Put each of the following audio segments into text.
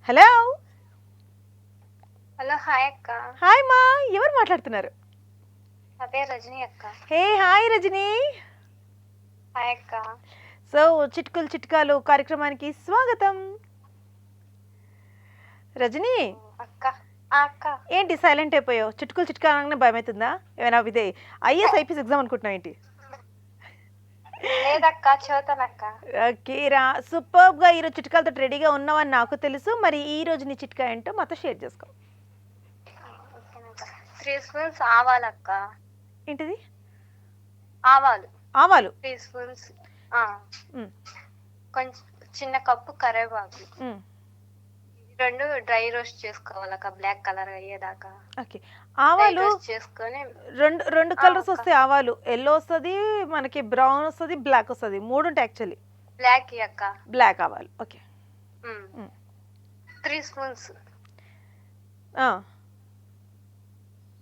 Hello! Hello! Hi అక్క. Hi మా! ఎవరు మాట్లాడుతున్నారు? నా పేరు రజని అక్క. హే! హాయ్ రజని. హాయ్ అక్క. సో, చిట్కులు చిట్కాలు కార్యక్రమానికి స్వాగతం. రజని, అక్క. అక్క. ఏంటి సైలెంట్ అయిపోయావు? చిట్కులు చిట్కాలు అనగానే భయమవుతుందా? ఏమైనా ఇదే ఐఏఎస్, ఐపీఎస్ ఎగ్జామ్ అనుకుంటున్నావు ఏంటి? లేదక్క, చదువుతానక్క. ఓకే రా, సూపర్గా ఈరోజు చిట్కాలతో రెడీగా ఉన్నావని నాకు తెలుసు. మరి ఈ రోజు నీ చిట్కా ఏంటో మాతో షేర్ చేసుకో. 3 స్పూన్స్ ఆవాలక్క. ఏంటిది? ఆవాలు. ఆవాలు 3 స్పూన్స్. కొంచెం చిన్న కప్పు కరివేపాకు. 2 డ్రై రోస్ట్ చేసుకోవాలక్క, బ్లాక్ కలర్ అయ్యేదాకా. ఓకే. ఆవాలు చేసుకొని రెండు కలర్స్ వస్తాయి. ఆవాలు ఎల్లో వస్తుంది, మనకి బ్రౌన్ వస్తుంది, బ్లాక్ వస్తుంది. 3 ఉంటాయి యాక్చువల్లీ. బ్లాక్ అక్క. బ్లాక్ ఆవాలు. ఓకే. 3 స్పూన్స్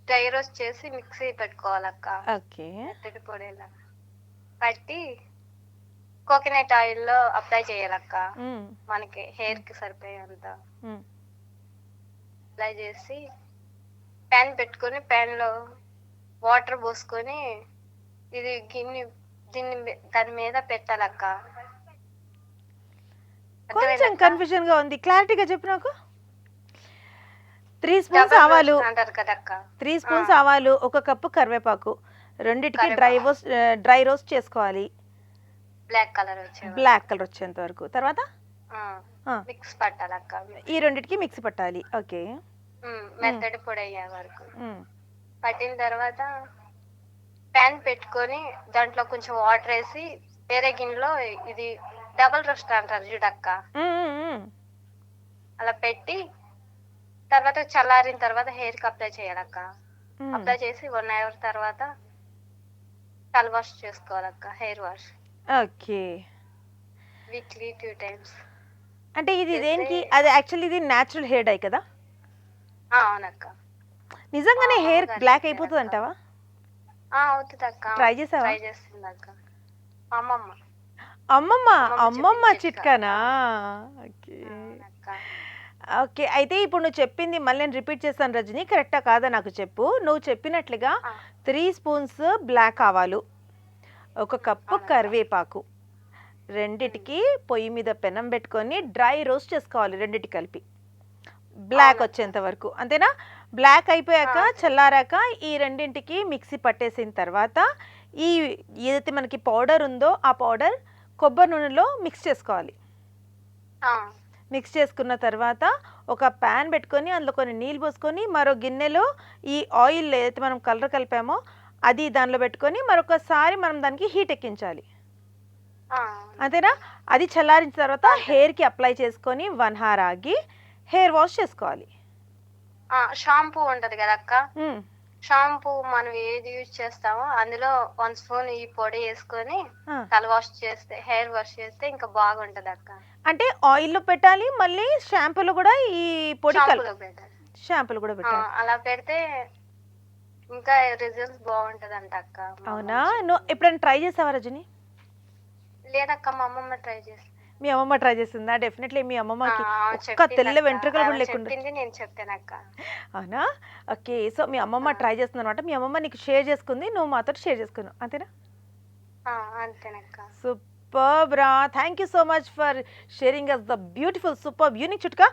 డ్రై రోస్ట్ చేసి మిక్సీ పెట్టుకోవాలక్క. ఓకే. మెత్తటి పొడిలా పట్టి కోకోనట్ ఆయిల్లో అప్లై చేయాలక్క. మనకి హెయిర్ కి సరిపోయేంత అప్లై చేసి ప్యాన్ పెట్టుకొని ప్యాన్ లో వాటర్ పోసుకొని ఇది దాని మీద పెట్టాలక్క. కొంచెం కన్ఫ్యూజన్ గా ఉంది, క్లారిటీగా చెప్పు నాకు. 3 స్పూన్స్ ఆవాలు అంటారు కదక్క. 3 స్పూన్స్ ఆవాలు, 1 కప్పు కరివేపాకు, రెండిటికి డ్రై రోస్ట్ చేసుకోవాలి. బ్లాక్ కలర్ వచ్చేంత వరకు. తర్వాత మిక్స్ పట్టాలక్క. ఈ రెండిటికి మిక్సీ పట్టాలి. ఓకే. మెత్తటి పొడి అయ్యే వరకు పట్టిన తర్వాత ప్యాన్ పెట్టుకొని దాంట్లో కొంచెం వాటర్ వేసి వేరే గిన్నెలో ఇది డబుల్ రోస్ట్ అంటారు చూడక్క, అలా పెట్టి తర్వాత చల్లారిన తర్వాత హెయిర్ కి అప్లై చేయాలక్క. అప్లై చేసి 1 అవర్ తర్వాత తల వాష్ చేసుకోవాలక్క, hair wash. Okay. Weekly 2 times. అంటే ఇది దేనికి? అది యాక్చువల్లీ ఇది న్యాచురల్ హెయిర్ డై కదా? అవునక్క. నిజంగానే హెయిర్ బ్లాక్ అయిపోతుంది అంటావా? అవుతుంది అక్క. ట్రై చేసావా? ట్రై చేస్తుంది అక్క. అమ్మమ్మ చిట్కానా? ఓకే. ఓకే. అయితే ఇప్పుడు నువ్వు చెప్పింది మళ్ళీ నేను రిపీట్ చేస్తాను రజని, కరెక్టా కాదా నాకు చెప్పు. నువ్వు చెప్పినట్లుగా 3 స్పూన్స్ బ్లాక్ ఆవాలు, 1 కప్పు కరివేపాకు, రెండిటికి పొయ్యి మీద పెనం పెట్టుకొని డ్రై రోస్ట్ చేసుకోవాలి, రెండిటి కలిపి బ్లాక్ వచ్చేంత వరకు. అంతేనా? బ్లాక్ అయిపోయాక చల్లారాక ఈ రెండింటికి మిక్సీ పట్టేసిన తర్వాత ఈ ఏదైతే మనకి పౌడర్ ఉందో ఆ పౌడర్ కొబ్బరి నూనెలో మిక్స్ చేసుకోవాలి. మిక్స్ చేసుకున్న తర్వాత ఒక ప్యాన్ పెట్టుకొని అందులో కొన్ని నీళ్ళు పోసుకొని మరో గిన్నెలో ఈ ఆయిల్ ఏదైతే మనం కలర్ కలిపామో అది దానిలో పెట్టుకొని మరొకసారి మనం దానికి హీట్ ఎక్కించాలి. అంతేనా? అది చల్లారిన తర్వాత హెయిర్కి అప్లై చేసుకొని 1 అవర్ ఆగి హెయిర్ వాష్ చేసుకోవాలి. షాంపూ ఉంటది కదక్క, షాంపూ మనం ఏది యూజ్ చేస్తామో అందులో 1 స్పూన్ ఈ పొడి వేసుకొని తల వాష్ చేస్తే, హెయిర్ వాష్ చేస్తే ఇంకా బాగుంటది అక్క. అంటే ఆయిల్లో పెట్టాలి, మళ్ళీ షాంపూలో కూడా ఈ పొడి షాంపూలో కూడా పెట్టాలి. అలా పెడితే ఇంకా రిజల్ట్స్ బాగుంటదంట అక్క. అవునా? నువ్వు ఎప్పుడైనా ట్రై చేసావా రజని? లేదక్క, మా అమ్మమ్మ ట్రై చేసి. మీ అమ్మమ్మ ట్రై చేసిందా? డెఫినెట్లీ మీ అమ్మమ్మకి ఒక్క తెల్ల వెంట్రుకలు కూడా లేకుండా. నేను చెప్పానక్క. అవునా? ఓకే. సో మీ అమ్మమ్మ ట్రై చేస్తుంది అనమాట. మీ అమ్మమ్మ నీకు షేర్ చేసుకుంది, నువ్వు మాతో షేర్ చేసుకున్నావు. అంతేనా? అంతేనక్క. సూపర్ రా. Thank you so much for sharing us the beautiful super unique చిట్కా.